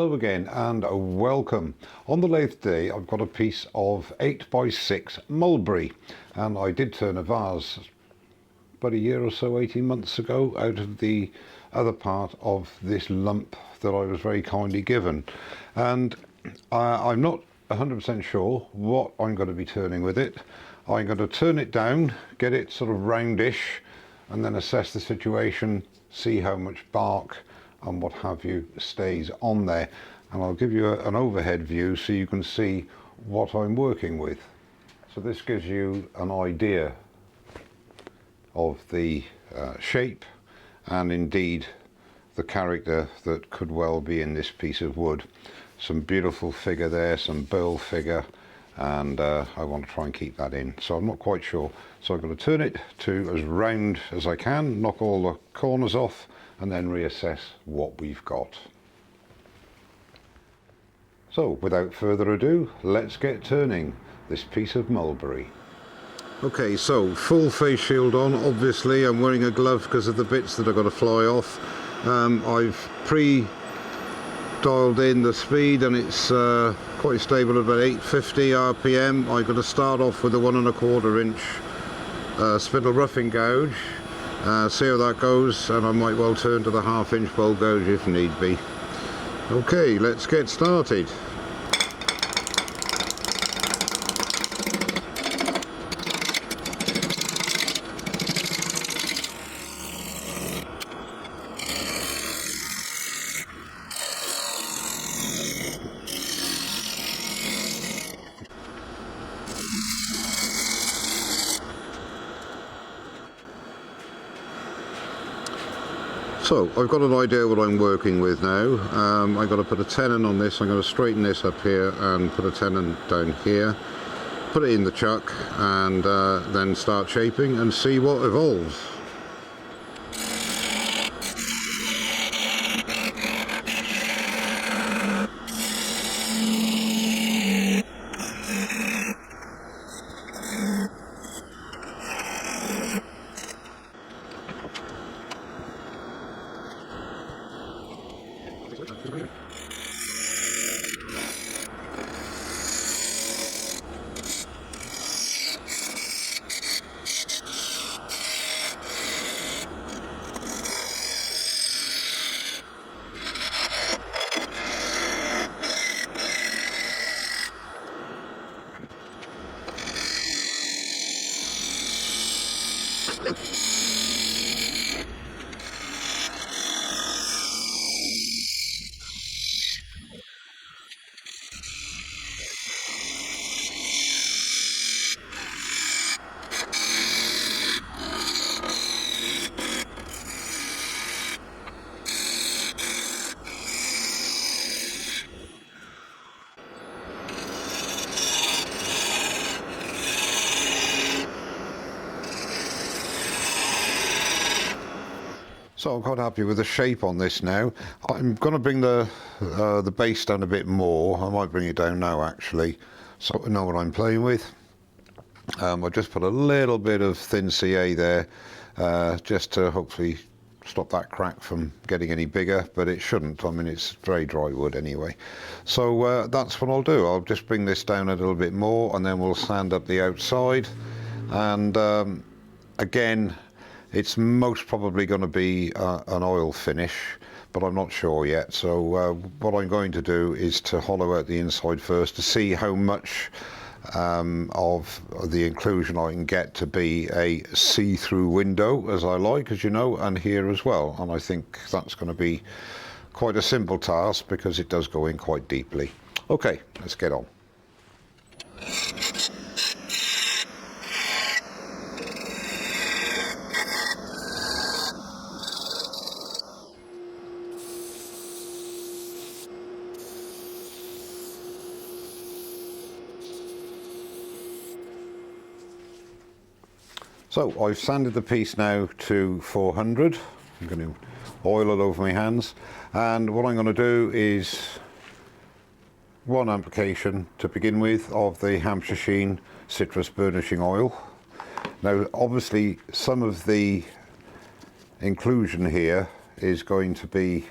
Hello again and welcome. On the lathe today I've got a piece of 8x6 Mulberry, and I did turn a vase about a year or so, 18 months ago, out of the other part of this lump that I was very kindly given, and I'm not 100% sure what I'm going to be turning with it. I'm going to turn it down, get it sort of roundish, and then assess the situation, see how much bark and what have you stays on there, and I'll give you an overhead view so you can see what I'm working with. So this gives you an idea of the shape and indeed the character that could well be in this piece of wood. Some beautiful figure there, some burl figure, and I want to try and keep that in, so I'm not quite sure. So I'm going to turn it to as round as I can, knock all the corners off, and then reassess what we've got. So without further ado, let's get turning this piece of Mulberry. Okay, so full face shield on. Obviously I'm wearing a glove because of the bits that are going to fly off. I've pre-dialed in the speed and it's quite stable at about 850 RPM. I'm going to start off with a 1 1/4 inch spindle roughing gouge. See how that goes, and I might well turn to the 1/2 inch bowl gouge if need be. Okay, let's get started. So I've got an idea what I'm working with now. I've got to put a tenon on this. I'm going to straighten this up here and put a tenon down here, put it in the chuck, and then start shaping and see what evolves. So I'm quite happy with the shape on this now. I'm going to bring the base down a bit more. I might bring it down now actually, so I know what I'm playing with. I just put a little bit of thin CA there, just to hopefully stop that crack from getting any bigger, but it shouldn't. I mean, it's very dry wood anyway. So that's what I'll do. I'll just bring this down a little bit more, and then we'll sand up the outside. And again, it's most probably going to be an oil finish, but I'm not sure yet. So what I'm going to do is to hollow out the inside first to see how much of the inclusion I can get to be a see-through window, as I like, as you know, and here as well. And I think that's going to be quite a simple task because it does go in quite deeply. Okay, let's get on. So I've sanded the piece now to 400. I'm going to oil it over my hands, and what I'm going to do is one application to begin with of the Hampshire Sheen citrus burnishing oil. Now obviously some of the inclusion here is going to be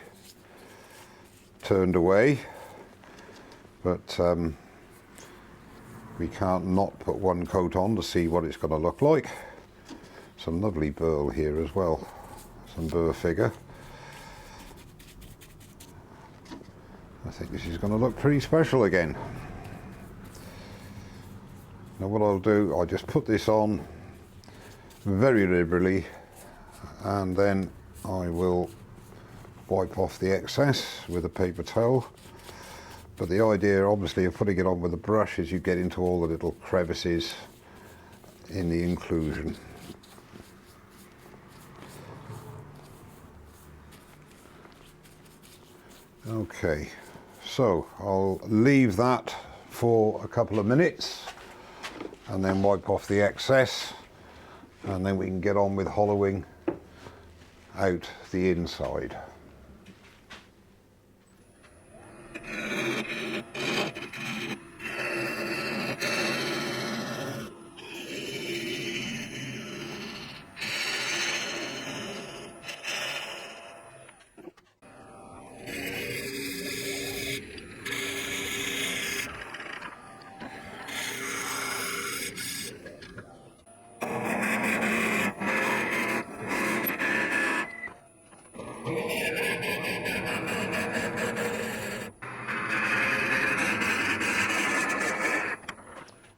turned away, but we can't not put one coat on to see what it's going to look like. Some lovely burl here as well, some burr figure. I think this is going to look pretty special again. Now what I'll do, I'll just put this on very liberally, and then I will wipe off the excess with a paper towel. But the idea obviously of putting it on with a brush is you get into all the little crevices in the inclusion. Okay, so I'll leave that for a couple of minutes and then wipe off the excess, and then we can get on with hollowing out the inside.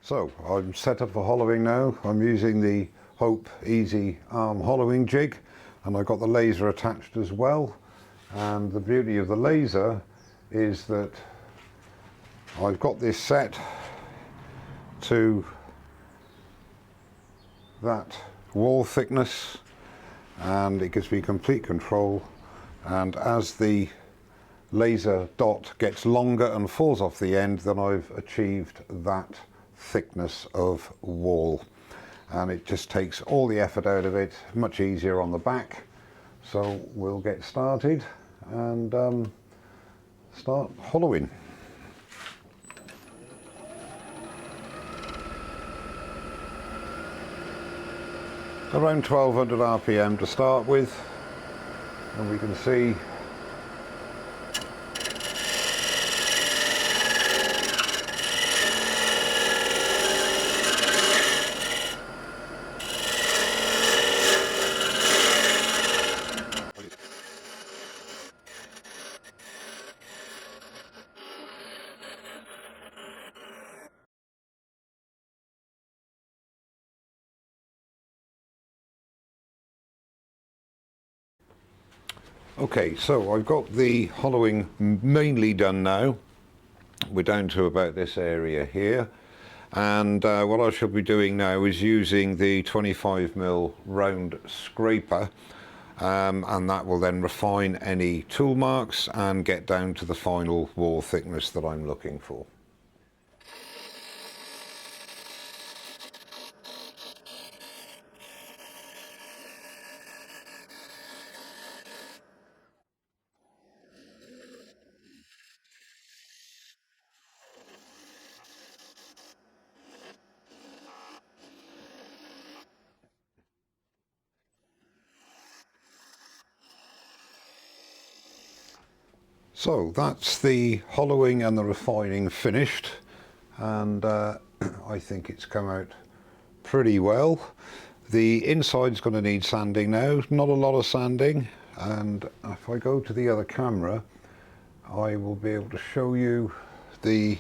So I'm set up for hollowing now. I'm using the Hope Easy Arm hollowing jig, and I've got the laser attached as well. And the beauty of the laser is that I've got this set to that wall thickness, and it gives me complete control. And as the laser dot gets longer and falls off the end, then I've achieved that thickness of wall, and it just takes all the effort out of it, much easier on the back. So we'll get started and start hollowing. Around 1200 RPM to start with, and we can see okay, so I've got the hollowing mainly done now. We're down to about this area here, and what I shall be doing now is using the 25mm round scraper, and that will then refine any tool marks and get down to the final wall thickness that I'm looking for. So that's the hollowing and the refining finished, and I think it's come out pretty well. The inside's going to need sanding now, not a lot of sanding, and if I go to the other camera I will be able to show you the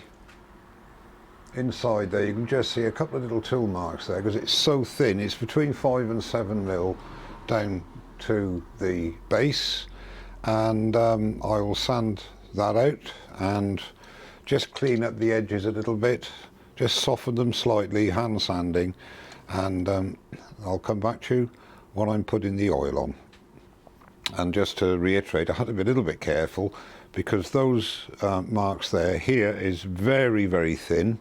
inside there. You can just see a couple of little tool marks there because it's so thin. It's between 5 and 7mm down to the base, and I will sand that out and just clean up the edges a little bit, just soften them slightly, hand sanding, and I'll come back to you when I'm putting the oil on. And just to reiterate, I had to be a little bit careful because those marks there, here is very, very thin.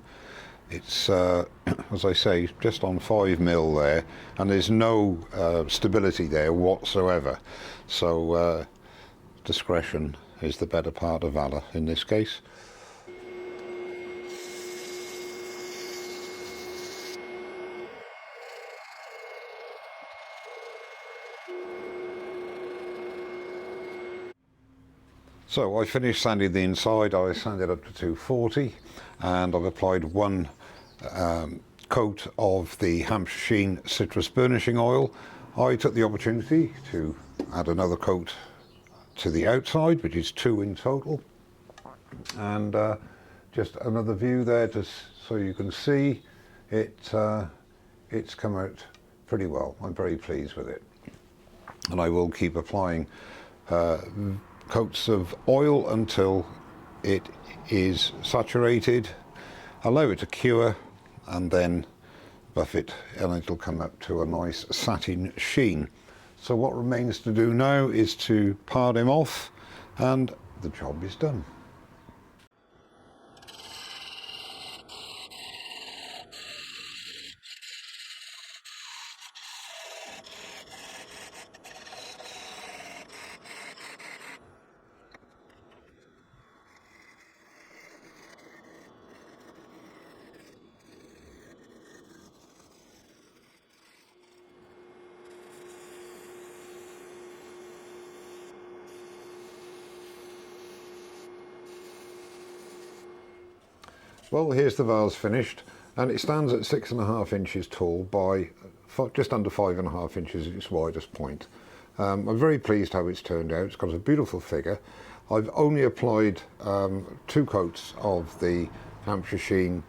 It's, as I say, just on 5mm there, and there's no stability there whatsoever. So discretion is the better part of valor in this case. So I finished sanding the inside. I sanded up to 240 and I've applied one coat of the Hampshire Sheen citrus burnishing oil. I took the opportunity to add another coat to the outside, which is 2 in total, and just another view there just so you can see it. It's come out pretty well. I'm very pleased with it, and I will keep applying coats of oil until it is saturated, allow it to cure, and then buff it, and it'll come up to a nice satin sheen. So what remains to do now is to pard him off, and the job is done. Well, here's the vase finished, and it stands at 6.5 inches tall by just under 5.5 inches at its widest point. I'm very pleased how it's turned out. It's got a beautiful figure. I've only applied 2 coats of the Hampshire Sheen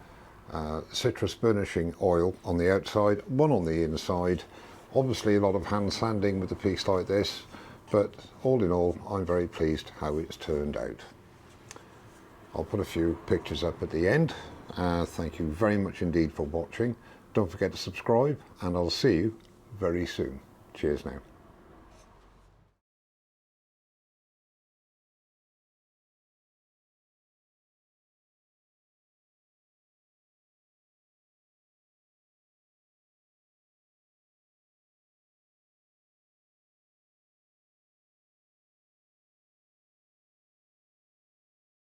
citrus burnishing oil on the outside, 1 on the inside. Obviously a lot of hand sanding with a piece like this, but all in all I'm very pleased how it's turned out. I'll put a few pictures up at the end. Thank you very much indeed for watching. Don't forget to subscribe, and I'll see you very soon. Cheers now.